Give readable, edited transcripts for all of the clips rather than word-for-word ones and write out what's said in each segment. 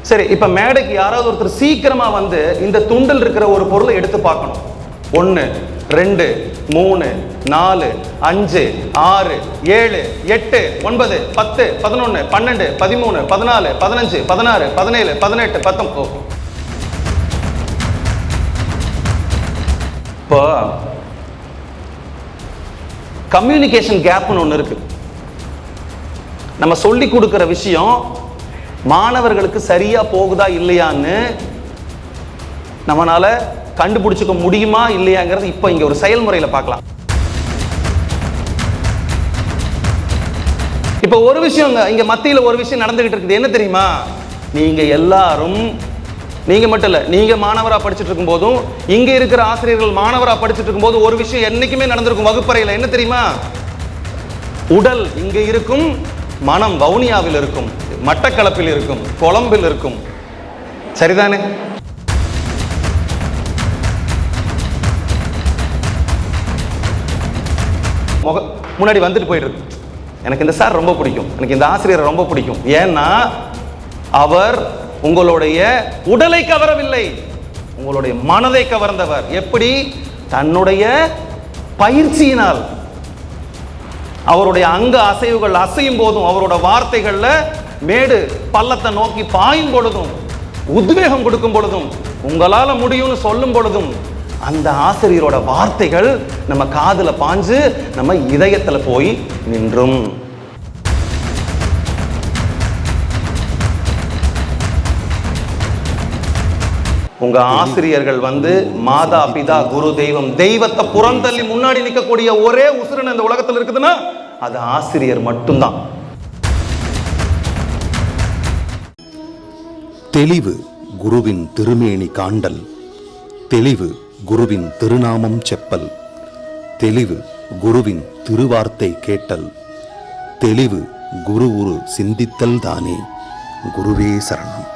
சரி, இப்ப மேடைக்கு யாராவது ஒருத்தர் சீக்கிரமா வந்து இந்த துண்டில் இருக்கிற ஒரு பொருளை எடுத்து பார்க்கணும். 1 2 3 4 5 6 7 8 9 10 11 12 13 14 15 16 17 18 19. இப்போ கம்யூனிகேஷன் கேப்னு ஒன்று இருக்கு. நம்ம சொல்லி கொடுக்கிற விஷயம் மாணவர்களுக்கு சரியா போகுதா இல்லையான்னு நம்மளால கண்டுபிடிச்சுக்க முடியுமா இல்லையாங்கிறது இப்போ இங்க ஒரு செயல்முறையில பார்க்கலாம். இப்போ ஒரு விஷயம் இங்க மத்தியில ஒரு விஷயம் நடந்துகிட்டு இருக்குது. என்ன தெரியுமா? நீங்க எல்லாரும், நீங்க மட்டும் இல்ல, நீங்க மாணவரா படிச்சுட்டு இருக்கும் போதும் இங்க இருக்கிற ஆசிரியர்கள் மாணவரா படிச்சுட்டு இருக்கும் போது ஒரு விஷயம் என்னைக்குமே நடந்திருக்கும் வகுப்பறையில. என்ன தெரியுமா? உடல் இங்க இருக்கும், மனம் வவுனியாவில் இருக்கும், மட்டக்களப்பில் இருக்கும், கொழம்பில் இருக்கும். சரிதானே? முன்னாடி வந்துட்டு போயிட்டு இருக்கு. எனக்கு இந்த சார் ரொம்ப பிடிக்கும், எனக்கு இந்த ஆசிரியர் ரொம்ப பிடிக்கும். ஏன்னா அவர் உங்களுடைய உடலை கவரவில்லை, உங்களுடைய மனதை கவர்ந்தவர். எப்படி? தன்னுடைய பயிற்சியினால். அவருடைய அங்க அசைவுகள் அசையும் போதும், அவரோட வார்த்தைகள்ல மேடு பள்ளத்தை நோக்கி பாயும் பொழுதும், உத்வேகம் கொடுக்கும் பொழுதும், உங்களால முடியும்னு சொல்லும் பொழுதும், அந்த ஆசிரியரோட வார்த்தைகள் நம்ம காதுல பாஞ்சு நம்ம இதயத்துல போய் நின்றும். உங்க ஆசிரியர்கள் வந்து மாதா பிதா குரு தெய்வம், தெய்வத்தை புறந்தள்ளி முன்னாடி நிற்கக்கூடிய ஒரே உசுரன் இந்த உலகத்தில் இருக்குதுன்னா அது ஆசிரியர் மட்டும்தான். தெளிவு குருவின் திருமேனி காண்டல், தெளிவு குருவின் திருநாமம் செப்பல், தெளிவு குருவின் திருவார்த்தை கேட்டல், தெளிவு குரு உரு சிந்தித்தல் தானே. குருவே சரணம்.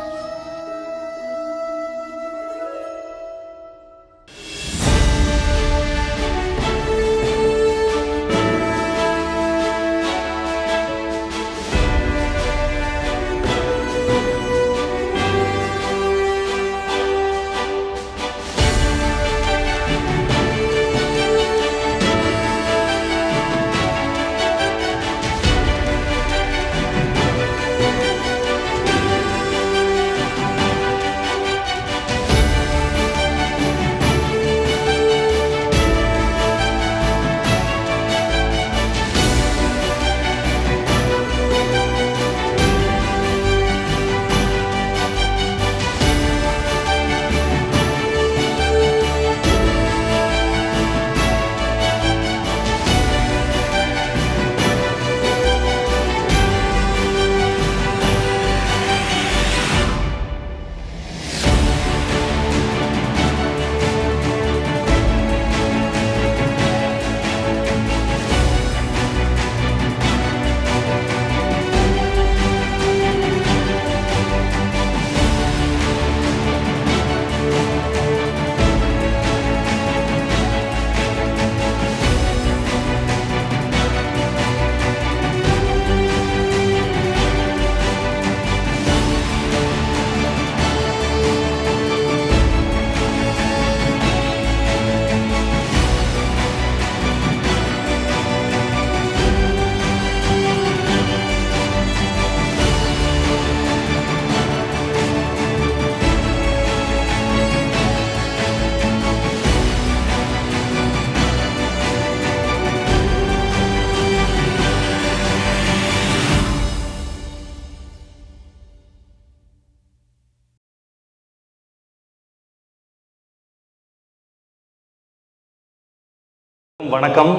வணக்கம்.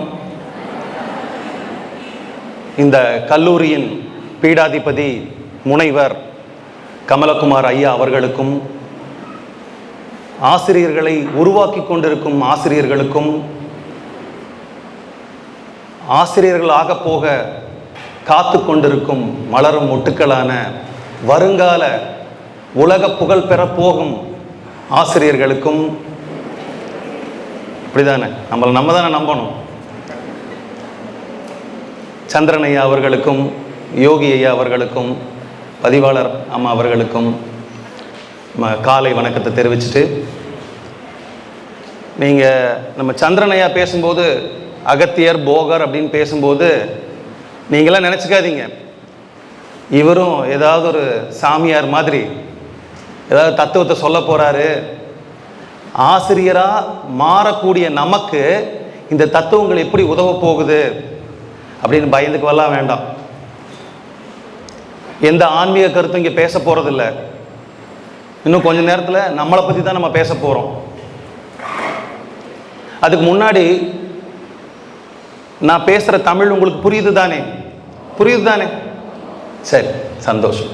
இந்த கல்லூரியின் பீடாதிபதி முனைவர் கமலகுமார் ஐயா அவர்களுக்கும், ஆசிரியர்களை உருவாக்கி கொண்டிருக்கும் ஆசிரியர்களுக்கும், ஆசிரியர்களாக போக காத்து கொண்டிருக்கும் மலரும் மொட்டுக்களான வருங்கால உலக புகழ் பெற போகும் ஆசிரியர்களுக்கும், இப்படிதானே நம்ம தானே நம்பணும், சந்திரன் ஐயா அவர்களுக்கும், யோகி ஐயா அவர்களுக்கும், பதிவாளர் அம்மா அவர்களுக்கும், காலை வணக்கத்தை தெரிவிச்சுட்டு, நீங்கள் நம்ம சந்திரனையா பேசும்போது அகத்தியர் போகர் அப்படின்னு பேசும்போது நீங்களாம் நினச்சிக்காதீங்க இவரும் ஏதாவது ஒரு சாமியார் மாதிரி ஏதாவது தத்துவத்தை சொல்ல போகிறாரு. ஆசிரியராக மாறக்கூடிய நமக்கு இந்த தத்துவங்கள் எப்படி உதவ போகுது அப்படின்னு பயந்துக்கு வரலாம் வேண்டாம். எந்த ஆன்மீக கருத்தும் இங்கே பேச போகிறதில்ல. இன்னும் கொஞ்ச நேரத்தில் நம்மளை பற்றி தான் நம்ம பேச போகிறோம். அதுக்கு முன்னாடி நான் பேசுகிற தமிழ் உங்களுக்கு புரியுது தானே? புரியுது தானே? சரி, சந்தோஷம்.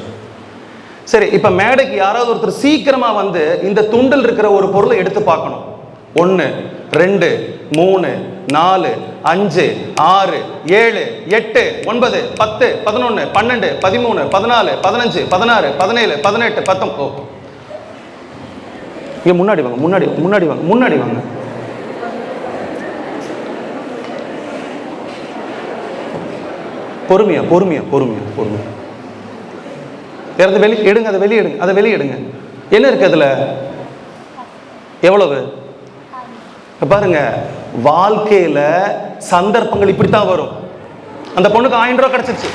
சரி, இப்போ மேடைக்கு யாராவது ஒருத்தர் சீக்கிரமாக வந்து இந்த துண்டில் இருக்கிற ஒரு பொருளை எடுத்து பார்க்கணும். 1 2 3 4 5 6 7 8 9 10 11 12 13 14 15 16 17 18 19. இங்கே முன்னாடி வாங்க, முன்னாடி வாங்க. பொறுமையா. அதை வெளியே எடுங்க. என்ன இருக்கு அதுல? எவ்வளவு? பாருங்க, வாழ்க்கையில சந்தர்ப்பங்கள் இப்படித்தான் வரும். அந்த பொண்ணுக்கு 1000 ரூபாய் கிடைச்சிருச்சு.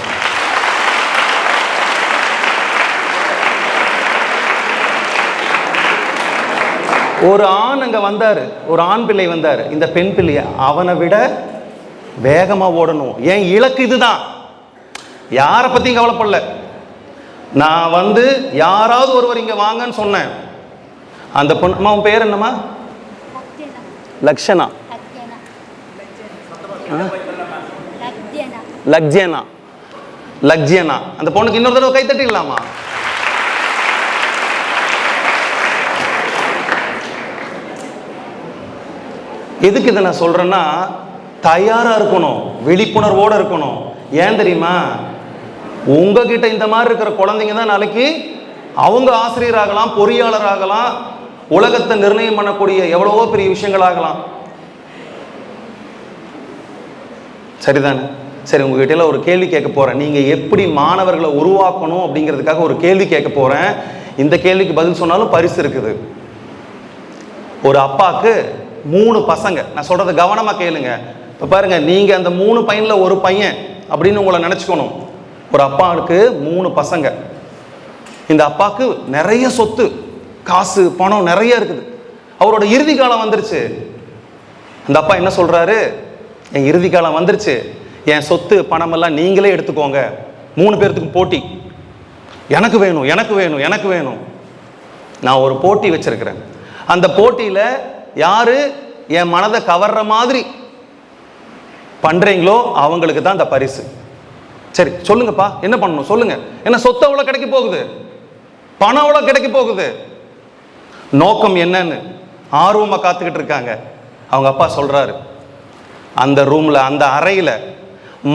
ஒரு ஆண் அங்க வந்தாரு, ஒரு ஆண் பிள்ளை வந்தாரு. இந்த பெண் பிள்ளைய அவனை விட வேகமா ஓடணும். என் இலக்கு இதுதான். யாரை பத்தியும் கவலைப்படல. நான் வந்து யாராவது ஒருவர் இங்க வாங்கன்னு சொன்னேன். அந்த பொண்ணு, அம்மா உன் பேர் என்னம்மா? லக்ஷனா. லக்ஜியனா. அந்த பொண்ணுக்கு இன்னொரு தடவை கை தட்டிடலாமா? எதுக்கு இதை நான் சொல்றேன்னா, தயாரா இருக்கணும், விழிப்புணர்வோடு இருக்கணும். ஏன் தெரியுமா? உங்ககிட்ட இந்த மாதிரி இருக்கிற குழந்தைங்க தான் நாளைக்கு அவங்க ஆசிரியர் ஆகலாம், பொறியாளர் ஆகலாம், உலகத்தை நிர்ணயம் பண்ணக்கூடிய எவ்வளவோ பெரிய விஷயங்கள் ஆகலாம். சரிதானே? சரி, உங்ககிட்ட ஒரு கேள்வி கேட்க போறேன். நீங்க எப்படி மாணவர்களை உருவாக்கணும் அப்படிங்கிறதுக்காக ஒரு கேள்வி கேட்க போறேன். இந்த கேள்விக்கு பதில் சொன்னாலும் பரிசு இருக்குது. ஒரு அப்பாவுக்கு 3 பசங்க. நான் சொல்றதை கவனமா கேளுங்க. இப்ப பாருங்க, நீங்க அந்த 3 பையன்ல ஒரு பையன் அப்படின்னு உங்களை நினைச்சுக்கணும். ஒரு அப்பாவுக்கு 3 பசங்க. இந்த அப்பாவுக்கு நிறைய சொத்து, காசு, பணம் நிறைய இருக்குது. அவரோட இறுதி காலம் வந்துருச்சு. அந்த அப்பா என்ன சொல்றாரு? என் இறுதி காலம் வந்துருச்சு, என் சொத்து பணம் எல்லாம் நீங்களே எடுத்துக்கோங்க. 3 பேர்த்துக்கு போட்டி. எனக்கு வேணும். நான் ஒரு போட்டி வச்சிருக்கிறேன். அந்த போட்டியில யாரு என் மனதை கவர்ற மாதிரி பண்றீங்களோ அவங்களுக்கு தான் அந்த பரிசு. சரி, சொல்லுங்கப்பா, என்ன பண்ணணும் சொல்லுங்க. என்ன சொத்து அவ்வளவு கிடைக்க போகுது, பணம் அவ்வளவு கிடைக்க போகுது. நோக்கம் என்னன்னு ஆர்வமா காத்துக்கிட்டு இருக்காங்க. அவங்க அப்பா சொல்றாரு, அந்த ரூம்ல, அந்த அறையில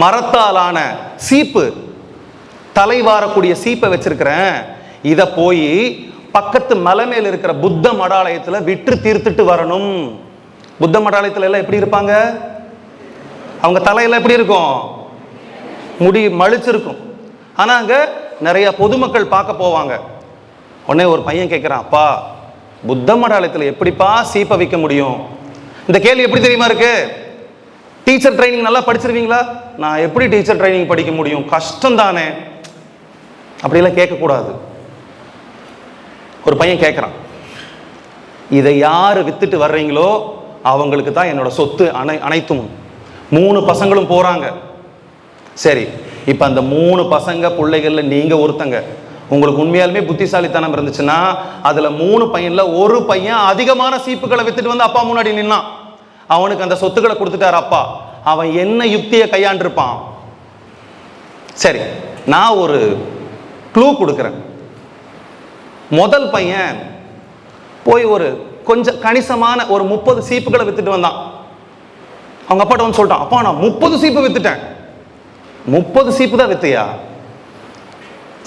மரத்தாலான சீப்பு, தலை வாரக்கூடிய சீப்பை வச்சிருக்கிறேன். இத போய் பக்கத்து மலை மேல இருக்கிற புத்த மடாலயத்துல விற்று தீர்த்துட்டு வரணும். புத்த மடாலயத்துல எல்லாம் எப்படி இருப்பாங்க? அவங்க தலையெல்லாம் எப்படி இருக்கும்? முடி மழிச்சிருக்கும். ஆனா அங்க நிறைய பொதுமக்கள் பார்க்க போவாங்க. உடனே ஒரு பையன் கேட்கிறான், அப்பா, புத்த மடாலயத்துல எப்படிப்பா சீப்பை விற்க முடியும்? இந்த கேள்வி எப்படி தெரியுமா இருக்கு? டீச்சர் ட்ரைனிங் நல்லா படிச்சிருவீங்களா? நான் எப்படி டீச்சர் ட்ரைனிங் படிக்க முடியும், கஷ்டம் தானே. அப்படிலாம் கேட்கக்கூடாது. ஒரு பையன் கேட்குறான், இதை யார் வித்துட்டு வர்றீங்களோ அவங்களுக்கு தான் என்னோட சொத்து அனைத்தும். 3 பசங்களும் போறாங்க. சரி, இப்போ அந்த 3 பசங்க பிள்ளைகள்ல நீங்க ஒருத்தங்க. உங்களுக்கு உண்மையாலுமே புத்திசாலித்தனம் இருந்துச்சுன்னா அதுல 3 பையன்ல ஒரு பையன் அதிகமான சீப்புகளை வித்துட்டு வந்து அப்பா முன்னாடி நின்னான். அவனுக்கு அந்த சொத்துக்களை கொடுத்துட்டார் அப்பா. அவன் என்ன யுக்தியை கையாண்டிருப்பான்? சரி, நான் ஒரு க்ளூ கொடுக்குறேன். முதல் பையன் போய் ஒரு கொஞ்சம் கணிசமான ஒரு 30 சீப்புகளை வித்துட்டு வந்தான். அவங்க அப்பாட்ட வந்து சொல்லிட்டான், அப்பா நான் 30 சீப்பு வித்துட்டேன். 30 சீப்பு தான் வித்தியா?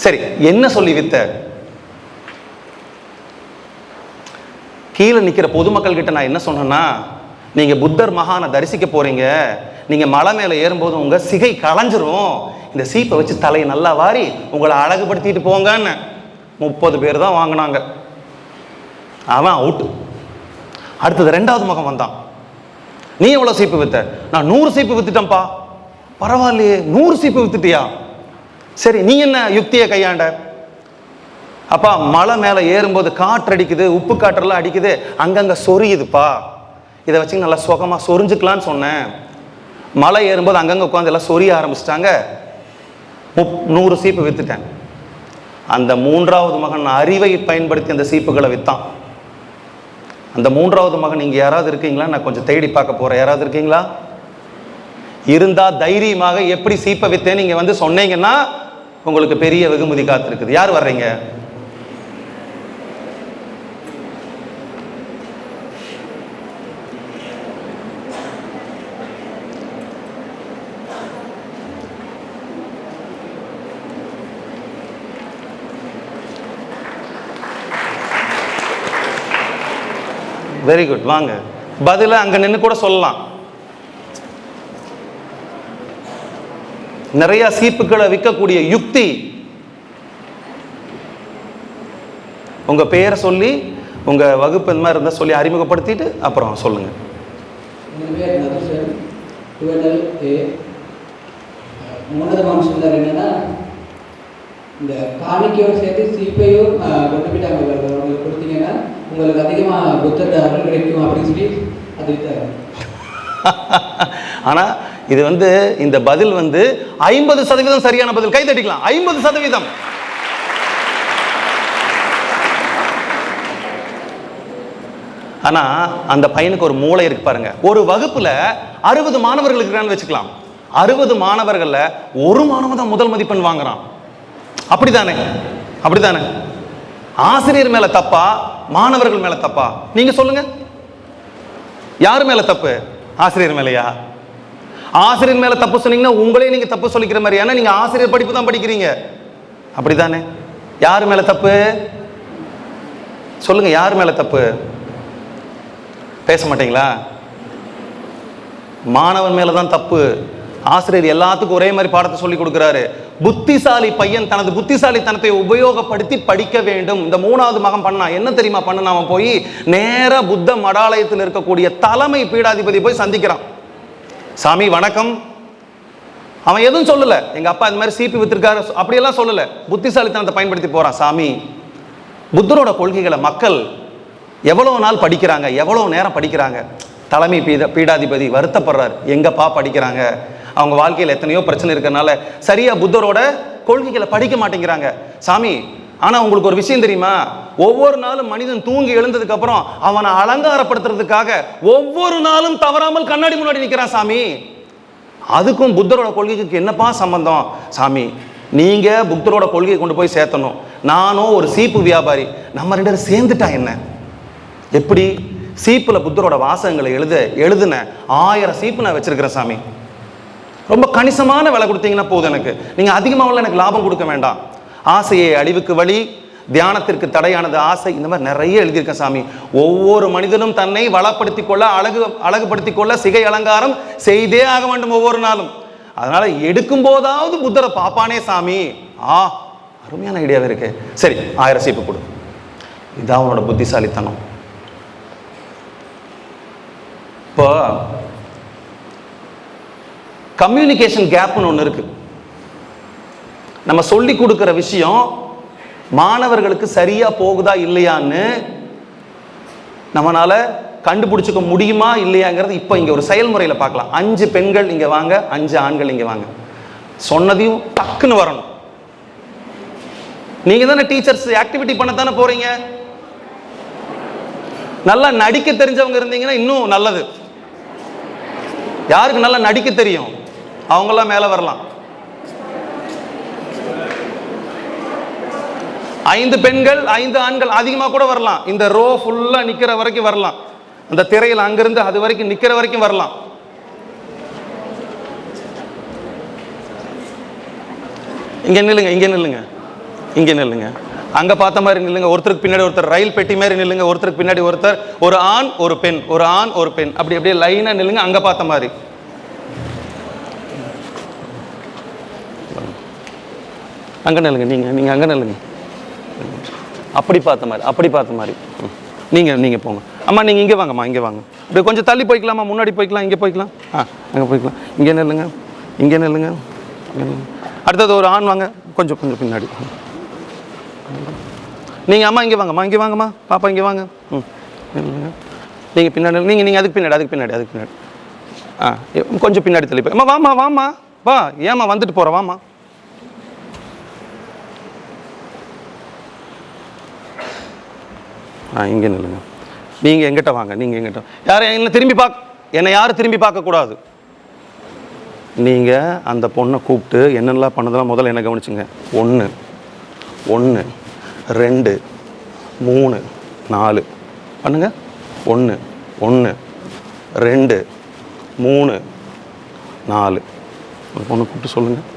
சரி, என்ன சொல்லி வித்த? கீழே நிக்கிற பொதுமக்கள் கிட்ட நான் என்ன சொன்னேன்னா, நீங்க புத்தர் மகானை தரிசிக்க போறீங்க, நீங்க மலை மேல ஏறும்போது உங்க சிகை களைஞ்சிரும், இந்த சீப்பை வச்சு தலையை நல்லா வாரி உங்களை அழகுபடுத்திட்டு போங்கன்னு. 30 பேர் தான் வாங்கினாங்க. அவன் அவுட்டு. அடுத்தது 2வது மகன் வந்தான். நீ எவ்வளோ சீப்பு வித்த? நான் 100 சீப்பு வித்துட்டேன்ப்பா. பரவாயில்லையே, 100 சீப்பு வித்துட்டியா? சரி, நீ என்ன யுக்தியை கையாண்ட? அப்பா, மலை மேலே ஏறும்போது காற்று அடிக்குது, உப்பு காற்றெல்லாம் அடிக்குது, அங்கங்கே சொரியுதுப்பா, இதை வச்சு நல்லா சுகமாக சொரிஞ்சுக்கலான்னு சொன்னேன். மலை ஏறும்போது அங்கங்கே உட்காந்து எல்லாம் சொரிய ஆரம்பிச்சிட்டாங்க. 100 சீப்பு வித்துட்டேன். அந்த 3வது மகன் அறிவை பயன்படுத்தி அந்த சீப்புகளை விற்றான். அந்த 3வது மகன் இங்கே யாராவது இருக்கீங்களா? நான் கொஞ்சம் தேடி பார்க்க போகிறேன். யாராவது இருக்கீங்களா? இருந்தால் தைரியமாக எப்படி சீப்பை விற்றேன்னு நீங்கள் வந்து சொன்னீங்கன்னா உங்களுக்கு பெரிய வெகுமதி காத்திருக்குது. யார் வர்றீங்க? Very good. வாங்க, பதில அங்க நின்று கூட சொல்லலாம். நிறைய சீப்புகளை விற்கக்கூடிய யுக்தி. உங்க பெயரை சொல்லி, உங்க வகுப்பு இந்த மாதிரி இருந்தா சொல்லி அறிமுகப்படுத்திட்டு அப்புறம் சொல்லுங்க. என்னன்னா, இந்த காணிக்கையோடு சேர்த்து சீப்பையும் கொண்டு போயிட்டு அவங்க கொடுத்தீங்கன்னா உங்களுக்கு அதிகமாக புத்தர் அருள் கிடைக்கும் அப்படின்னு சொல்லி அது வித்தாரு. ஆனா இது வந்து இந்த பதில் வந்து 50% சரியான பதில். கை தட்டிக்கலாம். 50%. ஆனா அந்த பையனுக்கு ஒரு மூளை இருக்கு பாருங்க. ஒரு வகுப்புல 60 மாணவர்கள் இருக்கிறான்னு வச்சுக்கலாம். 60 மாணவர்கள்ல ஒரு மாணவன் தான் முதல் மதிப்பெண் வாங்குறான். அப்படித்தானே? அப்படித்தானே? ஆசிரியர் மேல தப்பா, மாணவர்கள் மேல தப்பா? நீங்க சொல்லுங்க. யாரு மேல தப்பு? ஆசிரியர் மேலையா? ஆசிரியர் மேல தப்பு சொன்னீங்கன்னா உங்களே நீங்க தப்பு சொல்லிக்கிற மாதிரி. ஏன்னா நீங்க ஆசிரியர் படிப்பு தான் படிக்கிறீங்க. அப்படித்தானே? யாரு மேல தப்பு? சொல்லுங்க, யாரு மேல தப்பு? பேச மாட்டீங்களா? மாணவன் மேலதான் தப்பு. ஆசிரியர் எல்லாத்துக்கும் ஒரே மாதிரி பாடத்தை சொல்லி கொடுக்கிறாரு. புத்திசாலி பையன் தனது புத்திசாலித்தனத்தை உபயோகப்படுத்தி படிக்க வேண்டும். இந்த 3வது மகன் பண்ணா என்ன தெரியுமா பண்ண? அவன் போய் நேர புத்த மடாலயத்தில் இருக்கக்கூடிய தலைமை பீடாதிபதி போய் சந்திக்கிறான். சாமி வணக்கம். அவன் எதுவும் சொல்லல, எங்க அப்பா இந்த மாதிரி சீப்பி வித்திருக்காரு அப்படியெல்லாம் சொல்லல. புத்திசாலித்தனத்தை பயன்படுத்தி போறான். சாமி, புத்தரோட கொள்கைகளை மக்கள் எவ்வளவு நாள் படிக்கிறாங்க, எவ்வளவு நேரம் படிக்கிறாங்க? தலைமை பீடாதிபதி வருத்தப்படுறார். எங்கப்பா படிக்கிறாங்க? அவங்க வாழ்க்கையில் எத்தனையோ பிரச்சனை இருக்கிறதுனால சரியா புத்தரோட கொள்கைகளை படிக்க மாட்டேங்கிறாங்க. சாமி, ஆனா உங்களுக்கு ஒரு விஷயம் தெரியுமா? ஒவ்வொரு நாளும் மனிதன் தூங்கி எழுந்ததுக்கு அப்புறம் அவனை அலங்காரப்படுத்துறதுக்காக ஒவ்வொரு நாளும் தவறாமல் கண்ணாடி முன்னாடி நிற்கிறான். சாமி, அதுக்கும் புத்தரோட கொள்கைக்கு என்னப்பா சம்பந்தம்? சாமி, நீங்க புத்தரோட கொள்கையை கொண்டு போய் சேர்த்தணும். நானும் ஒரு சீப்பு வியாபாரி, நம்ம 2 பேரும் சேர்ந்துட்டா என்ன? எப்படி? சீப்புல புத்தரோட வாசகங்களை எழுதுன 1000 சீப்பு நான் வச்சிருக்கிறேன். சாமி, ரொம்ப கணிசமான விலை கொடுத்தீங்கன்னா போதும் எனக்கு. நீங்க அதிகமாக எனக்கு லாபம் கொடுக்க வேண்டாம். ஆசையை அழிவுக்கு வழி, தியானத்திற்கு தடையானது ஆசை, இந்த மாதிரி நிறைய எழுதியிருக்கேன். சாமி, ஒவ்வொரு மனிதனும் தன்னை வளப்படுத்திக் கொள்ள, அழகுபடுத்திக் கொள்ள சிகை அலங்காரம் செய்தே ஆக வேண்டும் ஒவ்வொரு நாளும். அதனால எடுக்கும் போதாவது புத்தரை பாப்பானே சாமி. அருமையான ஐடியாவே இருக்கு. சரி, 1000 சீப்பு கொடு. இதான் அவனோட புத்திசாலித்தனம். இப்போ கம்யூனிகேஷன் கேப்னு ஒன்று இருக்கு. நம்ம சொல்லி கொடுக்கிற விஷயம் மாணவர்களுக்கு சரியா போகுதா இல்லையான்னு நம்மளால கண்டுபிடிச்சுக்க முடியுமா இல்லையாங்கிறது இப்போ இங்க ஒரு செயல்முறையில் பார்க்கலாம். 5 பெண்கள் இங்க வாங்க, 5 ஆண்கள் இங்க வாங்க. சொன்னதையும் டக்குன்னு வரணும். நீங்க தானே டீச்சர்ஸ், ஆக்டிவிட்டி பண்ணத்தானே போறீங்க. நல்லா நடிக்க தெரிஞ்சவங்க இருந்தீங்கன்னா இன்னும் நல்லது. யாருக்கு நல்லா நடிக்க தெரியும் அவங்கெல்லாம் மேல வரலாம். 5 பெண்கள் 5 ஆண்கள் அதிகமா கூட வரலாம். இந்த ரோ ஃபுல்லா நிக்கிற வரைக்கும் வரலாம். அந்த திரையில் அங்கிருந்து அது வரைக்கும் நிக்கிற வரைக்கும் வரலாம். இங்க நில்லுங்க, இங்க நில்லுங்க, இங்க நில்லுங்க. அங்க பார்த்த மாதிரி நில்லுங்க. ஒருத்தருக்கு பின்னாடி ஒருத்தர், ரயில் பெட்டி மாதிரி நில்லுங்க. ஒருத்தருக்கு பின்னாடி ஒருத்தர், ஒரு ஆண் ஒரு பெண், ஒரு ஆண் ஒரு பெண், அப்படி அப்படியே லைனா நில்லுங்க. அங்க பார்த்த மாதிரி. அங்க நில்லுங்க. நீங்க அங்க நில்லுங்க. அப்படி பார்த்த மாதிரி, அப்படி பார்த்த மாதிரி. நீங்கள் போங்க. அம்மா நீங்கள் இங்கே வாங்கம்மா, இங்கே வாங்க. இப்படி கொஞ்சம் தள்ளி போய்க்கலாமா, முன்னாடி போய்க்கலாம், இங்கே போய்க்கலாம். அங்கே போய்க்கலாம். இங்கே நில்லுங்க, இங்கே நில்லுங்க. அடுத்தது ஒரு ஆண் வாங்க, கொஞ்சம் பின்னாடி. நீங்கள் அம்மா இங்கே வாங்கம்மா, இங்கே வாங்கம்மா, பாப்பா இங்கே வாங்க. நீங்கள் பின்னாடி, நீங்கள் அதுக்கு பின்னாடி. கொஞ்சம் பின்னாடி தள்ளி போய். அம்மா வாம்மா வா, ஏம்மா வந்துட்டு போகிற, வாம்மா. இங்கே நில்லுங்க. நீங்கள் எங்கிட்ட வாங்க, நீங்கள் எங்கிட்ட யாரும் என்னை யாரும் திரும்பி பார்க்கக்கூடாது. நீங்கள் அந்த பொண்ணை கூப்பிட்டு என்னென்னலாம் பண்ணதெல்லாம் முதல்ல என்ன கவனிச்சுங்க. 1 2 3 4 பண்ணுங்க. 1 1 2 3 4 ஒரு பொண்ணை கூப்பிட்டு சொல்லுங்கள்.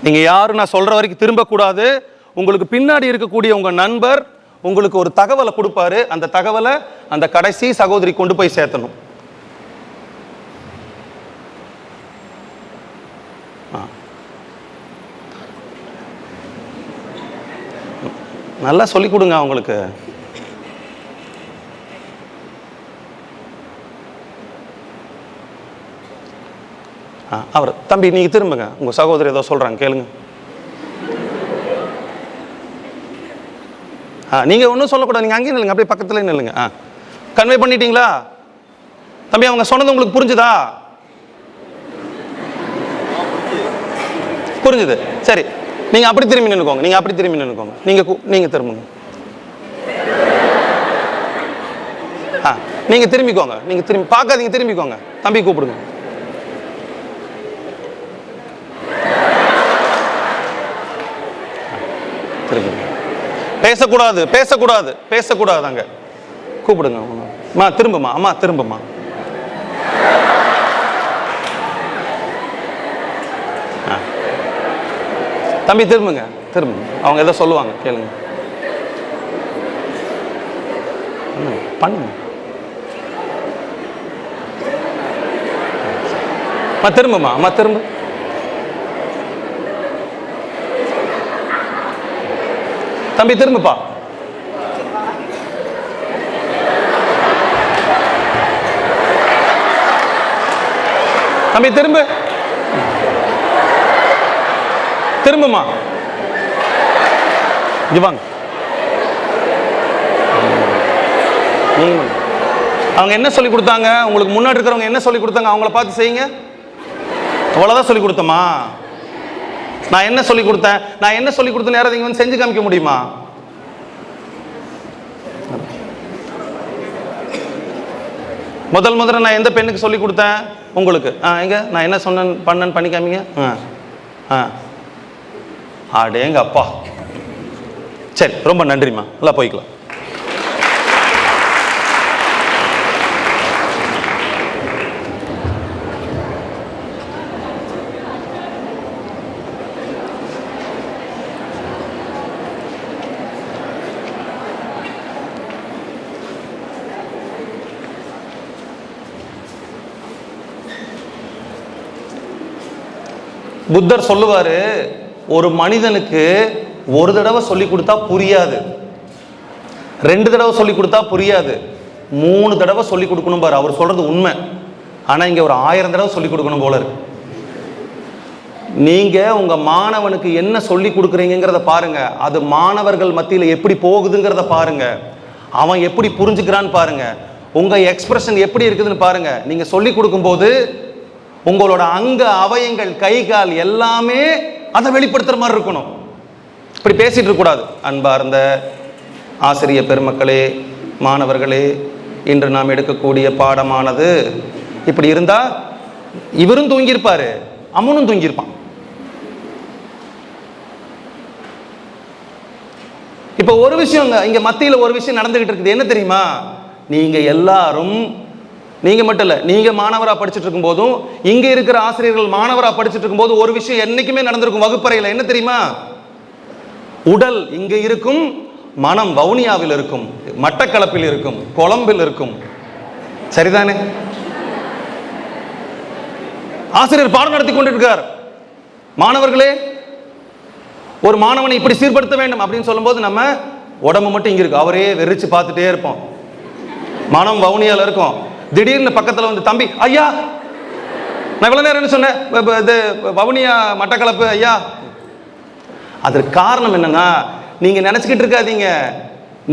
நீங்கள் யாரும் நான் சொல்கிற வரைக்கும் திரும்பக்கூடாது. உங்களுக்கு பின்னாடி இருக்கக்கூடிய உங்கள் நண்பர் உங்களுக்கு ஒரு தகவலை கொடுப்பாரு. அந்த தகவலை அந்த கடைசி சகோதரி கொண்டு போய் சேர்த்தணும். நல்லா சொல்லி கொடுங்க அவங்களுக்கு. அவர் தம்பி நீங்க திரும்புங்க, உங்க சகோதரி ஏதோ சொல்றாங்க கேளுங்க. நீங்க ஒன்றும் சொல்லக்கூடாது, நீங்க அங்கேயே நில்லுங்க, அப்படியே பக்கத்துல நில்லுங்க. கன்வே பண்ணிட்டீங்களா தம்பி? அவங்க சொன்னது உங்களுக்கு புரிஞ்சுதா? புரிஞ்சுது, சரி. நீங்க அப்படி திரும்பி நின்னுக்கோங்க, நீங்க திரும்புங்க. நீங்க திரும்பிக்கோங்க, நீங்க திரும்பி பார்க்காதீங்க, திரும்பிக்கோங்க. தம்பி கூப்பிடுங்க. பேசக்கூடாது அங்க. கூப்பிடுங்க. அம்மா திரும்புமா, அம்மா திரும்புமா. தம்பி திரும்புங்க. அவங்க எதோ சொல்லுவாங்க கேளுங்க. பண்ணுங்க. திரும்புமா, அம்மா திரும்ப. தம்பி திரும்புப்பா. தம்பி திரும்புமா. வாங்க. அவங்க என்ன சொல்லி கொடுத்தாங்க உங்களுக்கு? முன்னாடி இருக்கிறவங்க என்ன சொல்லி கொடுத்தாங்க? அவங்கள பார்த்து செய்யுங்க. அவ்வளவுதான் சொல்லி கொடுத்தமா? நான் என்ன சொல்லி கொடுத்தேன் நேரம் நீங்க வந்து செஞ்சு காமிக்க முடியுமா? முதல்ல நான் எந்த பெண்ணுக்கு சொல்லி கொடுத்தேன்? உங்களுக்கு. எங்க நான் என்ன சொன்னேன் பண்ணேன்னு பண்ணி காமிங்க. அடேங்க அப்பா. சரி, ரொம்ப நன்றிம்மா. நல்லா போய்க்கலாம். புத்தர் சொல்லுவாரு, ஒரு மனிதனுக்கு ஒரு தடவை சொல்லி கொடுத்தா புரியாது, 2 தடவை சொல்லி கொடுத்தா புரியாது, 3 தடவை சொல்லி கொடுக்கணும் பாரு. அவர் சொல்றது உண்மை. ஆனா இங்க ஒரு 1000 தடவை சொல்லி கொடுக்கணும் போல இருக்கு. நீங்க உங்க மாணவனுக்கு என்ன சொல்லி கொடுக்குறீங்கிறத பாருங்க. அது மாணவர்கள் மத்தியில் எப்படி போகுதுங்கிறத பாருங்க. அவன் எப்படி புரிஞ்சுக்கிறான்னு பாருங்க. உங்க எக்ஸ்பிரஷன் எப்படி இருக்குதுன்னு பாருங்க. நீங்க சொல்லி கொடுக்கும்போது உங்களோட அங்க அவயங்கள், கை கால் எல்லாமே அதை வெளிப்படுத்துற மாதிரி இருக்கணும். இப்படி பேசிட்டு இருக்க கூடாது. அன்பார்ந்த ஆசிரிய பெருமக்களே, மாணவர்களே, இன்று நாம் எடுக்கக்கூடிய பாடமானது இப்படி இருந்தா இவரும் தூங்கியிருப்பாரு, அம்மனும் தூங்கியிருப்பான். இப்ப ஒரு விஷயம் இங்க மத்தியில ஒரு விஷயம் நடந்துகிட்டு இருக்குது. என்ன தெரியுமா? நீங்க எல்லாரும், நீங்க மட்டும் இல்ல, நீங்க மாணவரா படிச்சுட்டு இருக்கும் போதும் இங்க இருக்கிற ஆசிரியர்கள் மாணவரா படிச்சுட்டு இருக்கும் போது ஒரு விஷயம் என்னைக்குமே நடந்திருக்கும் வகுப்பறையில. என்ன தெரியுமா? உடல் இங்க இருக்கும், மனம் வவுனியாவில் இருக்கும், மட்டக்களப்பில் இருக்கும், கொழம்பில் இருக்கும். சரிதானே? ஆசிரியர் பாடம் நடத்தி கொண்டிருக்கார். மாணவர்களே, ஒரு மாணவனை இப்படி சீர்படுத்த வேண்டும் அப்படின்னு சொல்லும்போது நம்ம உடம்பு மட்டும் இங்கே இருக்கும். அவரே வெறிச்சு பார்த்துட்டே இருப்போம். மனம் வவுனியால இருக்கும். திடீர்னு பக்கத்தில் வந்து, தம்பி ஐயா, நான் இவ்வளோ நேரம் என்ன சொன்னேன், இது வவுனியா மட்டக்களப்பு ஐயா. அதற்கு காரணம் என்னன்னா, நீங்க நினைச்சுக்கிட்டு இருக்காதீங்க,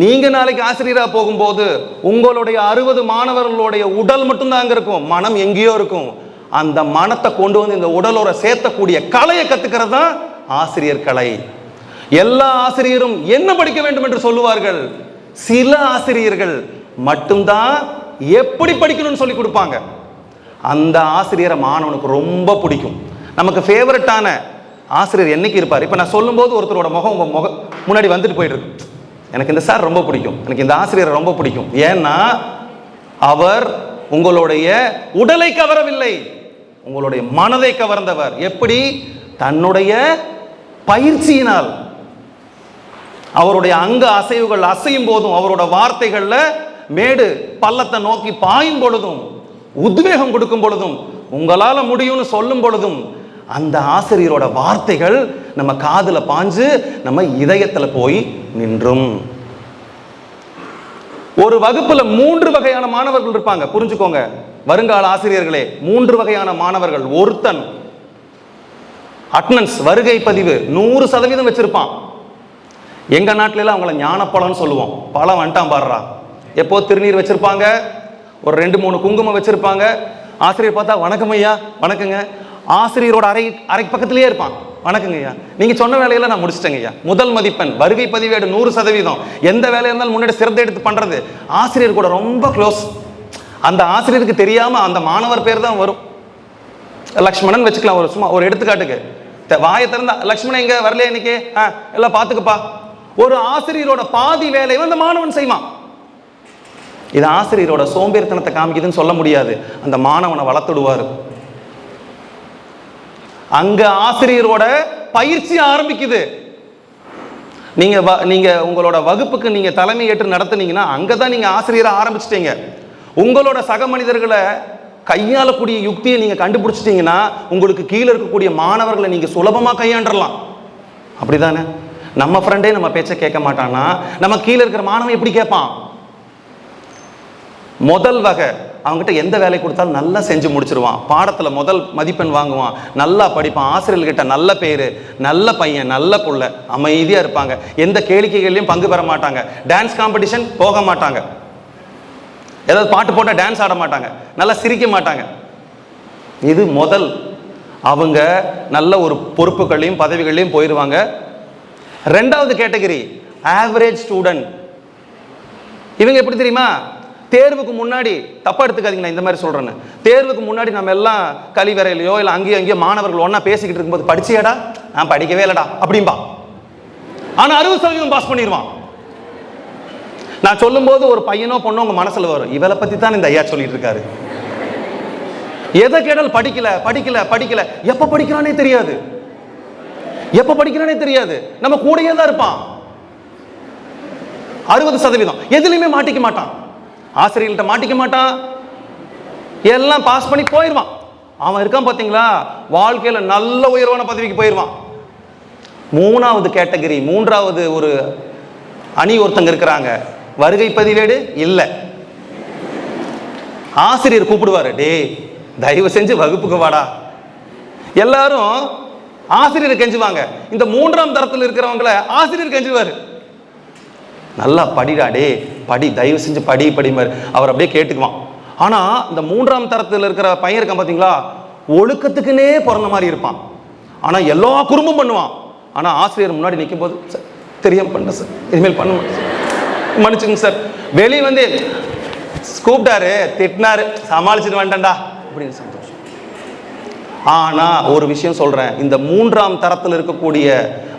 நீங்க நாளைக்கு ஆசிரியரா போகும்போது உங்களுடைய 60 மாணவர்களுடைய உடல் மட்டும்தான் அங்க இருக்கும், மனம் எங்கேயோ இருக்கும். அந்த மனத்தை கொண்டு வந்து இந்த உடலோட சேர்த்தக்கூடிய கலையை கத்துக்கிறது தான் ஆசிரியர் கலை. எல்லா ஆசிரியரும் என்ன படிக்க வேண்டும் என்று சொல்லுவார்கள். சில ஆசிரியர்கள் மட்டும்தான் எப்படி படிக்கணும்னு சொல்லி கொடுப்பாங்க. அந்த ஆசிரியரை மாணவனுக்கு ரொம்ப பிடிக்கும். நமக்கு ஃபேவரட்டான ஆசிரியர் என்னைக்கு இருப்பார்? இப்போ நான் சொல்லும்போது ஒருத்தரோட முகம் உங்கள் முன்னாடி வந்துட்டு போயிட்டு இருக்கு. எனக்கு இந்த சார் ரொம்ப பிடிக்கும், எனக்கு இந்த ஆசிரியரை ரொம்ப பிடிக்கும். ஏன்னா அவர் உங்களுடைய உடலை கவரவில்லை, உங்களுடைய மனதை கவர்ந்தவர். எப்படி? தன்னுடைய பயிற்சியினால். அவருடைய அங்க அசைவுகள் அசையும் போதும், அவரோட வார்த்தைகள்ல மேடு பள்ளத்தை நோக்கி பாயும் பொழுதும், உத்வேகம் கொடுக்கும் பொழுதும், உங்களால முடியும்னு சொல்லும் பொழுதும், அந்த ஆசிரியரோட வார்த்தைகள் நம்ம காதுல பாஞ்சு நம்ம இதயத்துல போய் நின்றும். ஒரு வகுப்புல 3 வகையான மாணவர்கள் இருப்பாங்க. புரிஞ்சுக்கோங்க வருங்கால ஆசிரியர்களே, 3 வகையான மாணவர்கள். ஒருத்தன் அட்டனன்ஸ் வருகை பதிவு 100% வச்சிருப்பான். எங்க நாட்டில எல்லாம் அவங்கள ஞானப்பழம்னு சொல்லுவோம். பழம் வந்துட்டான் பாடுறா. எப்போ திருநீர் வச்சிருப்பாங்க, ஒரு 2-3 குங்குமம் வச்சிருப்பாங்க. ஆசிரியர் பார்த்தா வணக்கம் ஐயா, வணக்கங்க. ஆசிரியரோட அறை பக்கத்திலேயே இருப்பான். வணக்கங்க ஐயா, நீங்க சொன்ன வேலையெல்லாம் நான் முடிச்சிட்டேங்க ஐயா. முதல் மதிப்பெண், வருகை பதிவேடு 100%. எந்த வேலையா இருந்தாலும் முன்னாடி சிரத்தை எடுத்து பண்றது. ஆசிரியர் கூட ரொம்ப க்ளோஸ். அந்த ஆசிரியருக்கு தெரியாம அந்த மாணவர் பேர் தான் வரும். லக்ஷ்மணன் வச்சுக்கலாம், ஒரு சும்மா ஒரு எடுத்துக்காட்டுக்கு. வாயை திறந்தா லக்ஷ்மணன் எங்க வரலையா இன்னைக்கு, எல்லாம் பாத்துக்குப்பா. ஒரு ஆசிரியரோட பாதி வேலையை அந்த மாணவன் செய்வான். இது ஆசிரியரோட சோம்பேறித்தனத்தை காமிக்குதுன்னு சொல்ல முடியாது. அந்த மாணவனை வளர்த்துடுவாரு. அங்க ஆசிரியரோட பயிற்சி ஆரம்பிக்குது. நீங்க உங்களோட வகுப்புக்கு நீங்க தலைமை ஏற்று நடத்துனீங்கன்னா அங்கதான் நீங்க ஆசிரியரை ஆரம்பிச்சிட்டீங்க. உங்களோட சக மனிதர்களை கையாளக்கூடிய யுக்தியை நீங்க கண்டுபிடிச்சிட்டீங்கன்னா உங்களுக்கு கீழே இருக்கக்கூடிய மாணவர்களை நீங்க சுலபமா கையாண்டலாம். அப்படிதானே? நம்ம ஃப்ரெண்டே நம்ம பேச்ச கேட்க மாட்டானா நம்ம கீழே இருக்கிற மாணவன் எப்படி கேட்பான்? முதல் வகை, அவங்ககிட்ட எந்த வேலை கொடுத்தாலும் நல்லா செஞ்சு முடிச்சிருவான். பாடத்துல முதல் மதிப்பெண் வாங்குவான், நல்லா படிப்பான், ஆசிரியர்கிட்ட நல்ல பேரு, நல்ல பையன், நல்ல புள்ள, அமைதியா இருப்பாங்க, எந்த கேளிக்கைகளையும் பங்கு பெற மாட்டாங்க, டான்ஸ் காம்படிஷன் போக மாட்டாங்க, ஏதாவது பாட்டு போட்டால் டான்ஸ் ஆட மாட்டாங்க, நல்லா சிரிக்க மாட்டாங்க. இது முதல். அவங்க நல்ல ஒரு பொறுப்புகளையும் பதவிகளையும் போயிடுவாங்க. 2வது கேட்டகரி ஆவரேஜ் ஸ்டூடெண்ட். இவங்க எப்படி தெரியுமா? தேர்வுக்கு முன்னாடி, தப்பா எடுத்துக்காதீங்க நான் இந்த மாதிரி சொல்றேன்னு, தேர்வுக்கு முன்னாடி நம்ம எல்லாம் கழிவறையிலையோ இல்லை அங்கேயோ மாணவர்கள் ஒன்னா பேசிக்கிட்டு இருக்கும்போது, படிச்சியாடா? நான் படிக்கவே இல்லடா அப்படின்பா. ஆனா 60% பாஸ் பண்ணிடுவான். நான் சொல்லும் போது ஒரு பையனோ பொண்ணோ உங்க மனசுல வரும், இவளை பத்தி தான் இந்த ஐயா சொல்லிட்டு இருக்காரு. எதை கேட்டால் படிக்கல படிக்கல படிக்கல. எப்ப படிக்கிறானே தெரியாது, எப்ப படிக்கிறானே தெரியாது. நம்ம கூடயே தான் இருப்பான். 60% எதுலையுமே மாட்டிக்க மாட்டான், ஆசிரியர்கள்ட்ட மாட்டிக்க மாட்டான், எல்லாம் பாஸ் பண்ணி போயிடுவான். அவன் இருக்கான் பாத்தீங்களா, வாழ்க்கையில நல்ல உயர்வான பதவிக்கு போயிடுவான். 3வது கேட்டகரி, 3வது ஒரு அணி ஒருத்தங்க இருக்கிறாங்க. வருகை பதிவேடு இல்லை, ஆசிரியர் கூப்பிடுவாரு, டே தயவு செஞ்சு வகுப்புக்கு வாடா. எல்லாரும் ஆசிரியர் கெஞ்சுவாங்க. இந்த 3ஆம் தரத்தில் இருக்கிறவங்களை ஆசிரியர் கெஞ்சுவாரு, நல்லா படிடா டே, படி, தயவு செஞ்சு படி படிமாரு. அவர் அப்படியே கேட்டுக்குவான். ஆனா இந்த 3ஆம் தரத்தில் இருக்கிற பையன் இருக்கான் பாத்தீங்களா, ஒழுக்கத்துக்குன்னே பிறந்த மாதிரி இருப்பான். ஆனா எல்லா குறும்பும் பண்ணுவான். ஆனா ஆசிரியர் முன்னாடி நிற்கும் போது, தெரியாம பண்ண சார், இனிமேல் பண்ண மன்னிச்சுங்க சார், வெளியே வந்து கூப்பிட்டாரு, திட்டினாரு, சமாளிச்சுட்டு வந்துட்டா அப்படின்னு சந்தோஷம். ஆனா ஒரு விஷயம் சொல்றேன், இந்த 3ஆம் தரத்தில் இருக்கக்கூடிய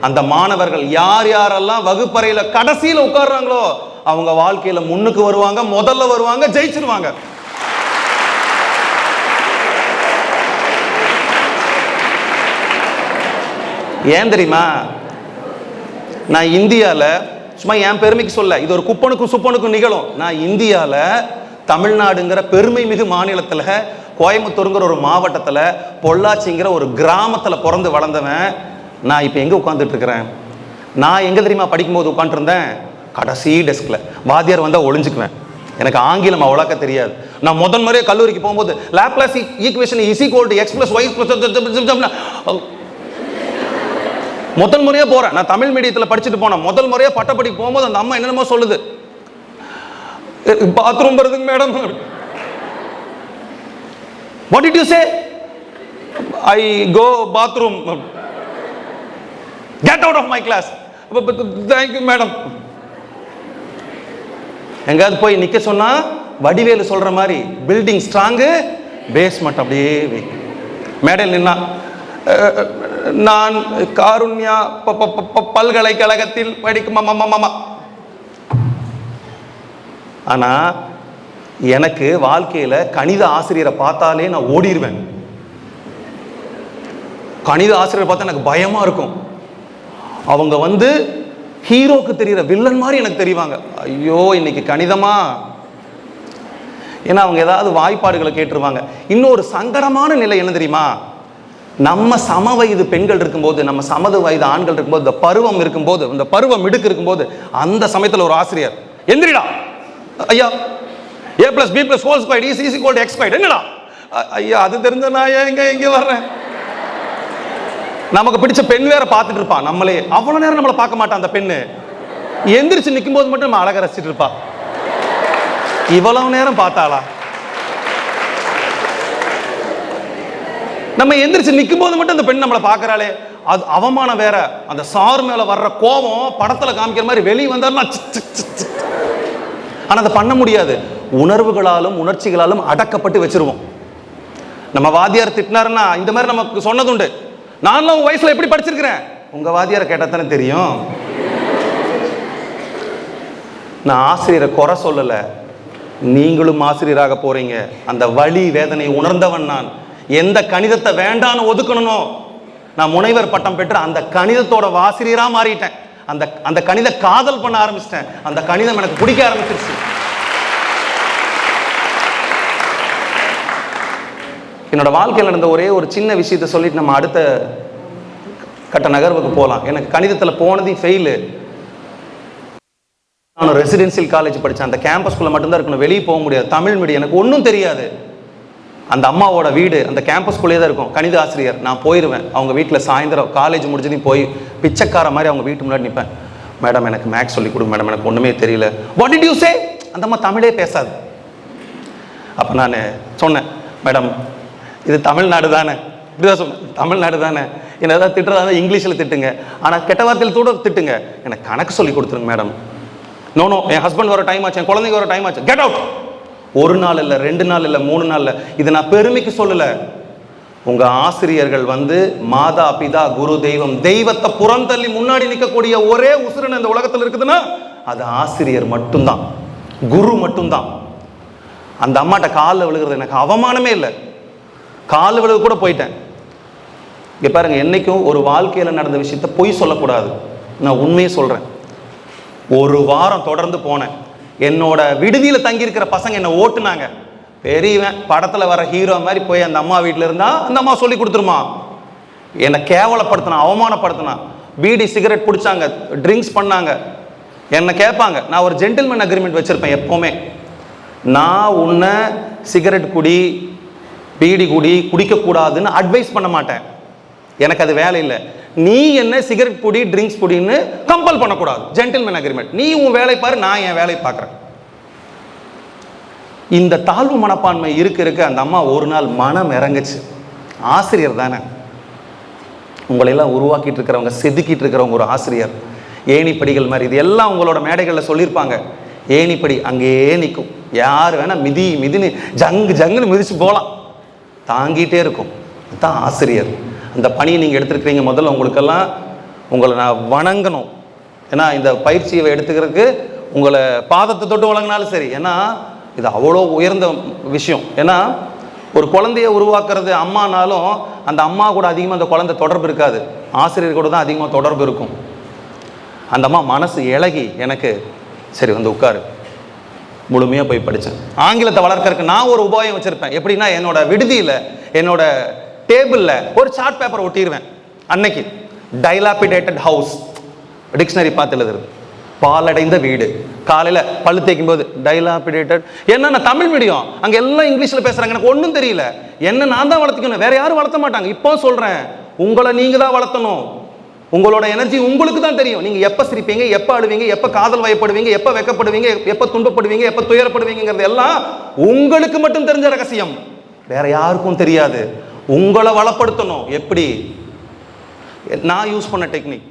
அந்த மாணவர்கள் யார் யாரெல்லாம் வகுப்பறையில கடைசியில உட்கார்றாங்களோ அவங்க வாழ்க்கையில முன்னுக்கு வருவாங்க, முதல்ல வருவாங்க, ஜெயிச்சிருவாங்க. ஏன் தெரியுமா? நான் இந்தியால, சும்மா என் பெருமைக்கு சொல்ல, இது ஒரு குப்பனுக்கும் சுப்பனுக்கும் நிகழும். நான் இந்தியால தமிழ்நாடுங்கிற பெருமை மிகு மாநிலத்துல, கோயம்புத்தூருங்கிற ஒரு மாவட்டத்துல, பொள்ளாச்சிங்கிற ஒரு கிராமத்துல பிறந்து வளர்ந்தவன். நான் இப்ப எங்க உட்கார்ந்துட்டு இருக்கிறேன்? நான் எங்க தெரியுமா படிக்கும்போது உட்காந்துருந்தேன்? கடைசி டெஸ்கில். வாத்தியார் வந்தால் ஒளிஞ்சுக்குவேன். எனக்கு ஆங்கிலம் அவ்வளோக்கா தெரியாது. நான் முதல் முறையே கல்லூரிக்கு போகும்போது Laplace equation is equal to X plus Y plus முதல் முறையாக போகிறேன். நான் தமிழ் மீடியத்தில் படிச்சுட்டு போனேன். முதல் முறையாக பட்டப்படிக்கு போகும்போது அந்த அம்மா என்னென்னமோ சொல்லுது. பாத்ரூம் வருதுங்க madam. What did you say? I go bathroom. Get out of my class. Thank you madam. எங்காவது போய் நிற்க சொன்னா வடிவேலு சொல்ற மாதிரி பில்டிங் ஸ்ட்ராங்கு, பேஸ்மெண்ட் அப்படியே வீக். மேடையில் நின்னா நான் காருண்யா பல்கலைக்கழகத்தில் படிக்கும். ஆனா எனக்கு வாழ்க்கையில கணித ஆசிரியரை பார்த்தாலே நான் ஓடிடுவேன். கணித ஆசிரியரை பார்த்தா எனக்கு பயமா இருக்கும். அவங்க வந்து ஹீரோக்கு தெரிகிற வில்லன் மாதிரி எனக்கு தெரிவாங்க. ஐயோ இன்னைக்கு கணிதமா, ஏன்னா அவங்க ஏதாவது வாய்ப்பாடுகளை கேட்டுருவாங்க. இன்னொரு சங்கடமான நிலை என்ன தெரியுமா? நம்ம சம வயது பெண்கள் இருக்கும்போது, நம்ம சமது வயது ஆண்கள் இருக்கும்போது, இந்த பருவம் இருக்கும்போது, இந்த பருவம் இடுக்கு இருக்கும்போது, அந்த சமயத்தில் ஒரு ஆசிரியர் எந்திரிடா ஐயா, a plus b plus whole squared is equal to x squared. என்னடா ஐயா அது தெரிஞ்ச நான் எங்க வர்றேன். நமக்கு பிடிச்ச பெண் வேற பார்த்துட்டு இருப்பான். நம்மளே அவ்வளவு நேரம் நம்மளை பார்க்க மாட்டான். அந்த பெண்ணு எந்திரிச்சு நிற்கும் போது மட்டும் நம்ம அழகா ரசிச்சுட்டு இருப்பா. இவ்வளவு நேரம் பார்த்தாளா? நம்ம எந்திரிச்சு நிற்கும் போது மட்டும் அந்த பெண் நம்மளை பார்க்கறாளே, அது அவமானம் வேற. அந்த சார் மேல வர்ற கோபம் படத்துல காமிக்கிற மாதிரி வெளியே வந்தாருன்னா, ஆனா அதை பண்ண முடியாது. உணர்வுகளாலும் உணர்ச்சிகளாலும் அடக்கப்பட்டு வச்சிருவோம். நம்ம வாத்தியார் திட்டினாருன்னா இந்த மாதிரி நமக்கு சொன்னதுண்டு. நான்லாம் உங்க வயசுல எப்படி படிச்சிருக்கிறேன், உங்க வாத்தியாரை கேட்டா தானே தெரியும். நான் ஆசிரியரை குறை சொல்லல, நீங்களும் ஆசிரியராக போறீங்க. அந்த வலி வேதனை உணர்ந்தவன் நான். எந்த கணிதத்தை வேண்டான்னு ஒதுக்கணும்னோ நான் முனைவர் பட்டம் பெற்று அந்த கணிதத்தோட ஆசிரியரா மாறிட்டேன். அந்த கணித காதல் பண்ண ஆரம்பிச்சிட்டேன். அந்த கணிதம் எனக்கு பிடிக்க ஆரம்பிச்சிருச்சு. என்னோட வாழ்க்கையில் நடந்த ஒரே ஒரு சின்ன விஷயத்தை சொல்லிட்டு நம்ம அடுத்த கட்ட நகர்வுக்கு போகலாம். எனக்கு கணிதத்தில் போனது ஃபெயிலு. நான் ரெசிடென்சியல் காலேஜ் படித்தேன். அந்த கேம்பஸ்குள்ளே மட்டும்தான் இருக்கணும், வெளியே போக முடியாது. தமிழ் மீடியம், எனக்கு ஒன்றும் தெரியாது. அந்த அம்மாவோட வீடு அந்த கேம்பஸ்குள்ளே தான் இருக்கும். கணித ஆசிரியர். நான் போயிடுவேன் அவங்க வீட்டில். சாயந்தரம் காலேஜ் முடிஞ்சதையும் போய் பிச்சைக்கார மாதிரி அவங்க வீட்டு முன்னாடி நிற்பேன். மேடம் எனக்கு மேக்ஸ் சொல்லி கொடுங்க மேடம், எனக்கு ஒன்றுமே தெரியல. வாட் டிட் யூ சே? அந்த அம்மா தமிழே பேசாது. அப்போ நான் சொன்னேன், மேடம் இது தமிழ்நாடு தானே, இப்படிதான் சொன்னேன், தமிழ்நாடு தானே, என்ன ஏதாவது திட்டுறதா இருந்தால் இங்கிலீஷில் திட்டுங்க, ஆனால் கெட்ட வார்த்தையில் கூட திட்டுங்க, எனக்கு கணக்கு சொல்லி கொடுத்துருங்க மேடம். நோ என் ஹஸ்பண்ட் வர டைம் ஆச்சு, என் குழந்தைங்க வர டைம் ஆச்சு, கெட் அவுட். ஒரு நாள் இல்லை, 2 நாள் இல்லை, 3 நாள் இல்லை. இது நான் பெருமைக்கு சொல்லலை. உங்க ஆசிரியர்கள் வந்து மாதா பிதா குரு தெய்வம், தெய்வத்தை புறந்தள்ளி முன்னாடி நிற்கக்கூடிய ஒரே உசுரன் இந்த உலகத்தில் இருக்குதுன்னா அது ஆசிரியர் மட்டும்தான், குரு மட்டும்தான். அந்த அம்மாட்ட காலில் விழுகிறது எனக்கு அவமானமே இல்லை. கால் விழுக கூட போயிட்டேன். இங்கே பாருங்க, என்னைக்கும் ஒரு வாழ்க்கையில் நடந்த விஷயத்த பொய் சொல்லக்கூடாது. நான் உண்மையை சொல்கிறேன். ஒரு வாரம் தொடர்ந்து போனேன். என்னோட விடுதியில் தங்கியிருக்கிற பசங்க என்னை ஓட்டுனாங்க. பெரியவன் படத்தில் வர ஹீரோ மாதிரி போய் அந்த அம்மா வீட்டில் இருந்தால் அந்த அம்மா சொல்லி கொடுத்துருமா. என்னை கேவலப்படுத்தினா, அவமானப்படுத்தினா. பீடி சிகரெட் பிடிச்சாங்க, ட்ரிங்க்ஸ் பண்ணாங்க. என்னை கேட்பாங்க. நான் ஒரு ஜென்டில்மேன் அக்ரிமெண்ட் வச்சுருப்பேன் எப்போவுமே. நான் உன்னை சிகரெட் குடி, பீடி குடி, குடிக்கக்கூடாதுன்னு அட்வைஸ் பண்ண மாட்டேன். எனக்கு அது வேலை இல்லை. நீ என்ன சிகரெட் குடி, ட்ரிங்க்ஸ் குடின்னு கம்பல் பண்ணக்கூடாது. Gentleman agreement. நீ உன் வேலை பாரு, நான் என் வேலையை பார்க்குறேன். இந்த தாழ்வு மனப்பான்மை இருக்க அந்த அம்மா ஒரு நாள் மனம் இறங்குச்சு. ஆசிரியர் தானே, உங்களையெல்லாம் உருவாக்கிட்டு இருக்கிறவங்க, செதுக்கிட்டு இருக்கிறவங்க ஒரு ஆசிரியர். ஏணிப்படிகள் மாதிரி இது எல்லாம் உங்களோட மேடைகளில் சொல்லியிருப்பாங்க. ஏணிப்படி அங்கேயே நிற்கும். யார் வேணால் மிதின்னு ஜங்குன்னு மிதிச்சு போகலாம், தாங்கிட்டே இருக்கும். அதுதான் ஆசிரியர். அந்த பணியை நீங்கள் எடுத்துருக்கிறீங்க. முதல்ல உங்களுக்கெல்லாம் உங்களை நான் வணங்கணும். ஏன்னா இந்த பயிற்சியை எடுத்துக்கிறதுக்கு உங்களை பாதத்தை தொட்டு வழங்கினாலும் சரி. ஏன்னா இது அவ்வளோ உயர்ந்த விஷயம். ஏன்னா ஒரு குழந்தைய உருவாக்குறது அம்மானாலும் அந்த அம்மா கூட அதிகமாக அந்த குழந்தை தொடர்பு இருக்காது, ஆசிரியர் கூட தான் அதிகமாக தொடர்பு இருக்கும். அந்த அம்மா மனசு இழகி எனக்கு சரி வந்து உட்காரு, முழுமையாக போய் படித்தேன். ஆங்கிலத்தை வளர்க்கறதுக்கு நான் ஒரு உபாயம் வச்சுருப்பேன். எப்படின்னா, என்னோட விடுதியில் என்னோட டேபிளில் ஒரு சார்ட் பேப்பர் ஒட்டிடுவேன். அன்னைக்கு டைலாபிடேட்டட் ஹவுஸ் டிக்ஷனரி பார்த்து எழுதுறது. பாலடைந்த வீடு. காலையில் பல்லு தேய்க்கும் போது டைலாபிடேட்டட். என்ன நான் தமிழ் மீடியம், அங்கே எல்லாம் இங்கிலீஷில் பேசுகிறாங்க, எனக்கு ஒன்றும் தெரியல. என்ன நான் தான் வளர்த்துக்கணும், வேற யாரும் வளர்த்த மாட்டாங்க. இப்போ சொல்கிறேன், உங்களை நீங்கள் தான் வளர்த்தணும். உங்களோட எனர்ஜி உங்களுக்கு தான் தெரியும். நீங்கள் எப்போ சிரிப்பீங்க, எப்போ அழுவீங்க, எப்போ காதல் வயப்படுவீங்க, எப்போ வெக்கப்படுவீங்க, எப்போ துன்பப்படுவீங்க, எப்போ துயரப்படுவீங்கிறது எல்லாம் உங்களுக்கு மட்டும் தெரிஞ்ச ரகசியம், வேற யாருக்கும் தெரியாது. உங்களை வளப்படுத்தணும். எப்படி? நான் யூஸ் பண்ண டெக்னிக்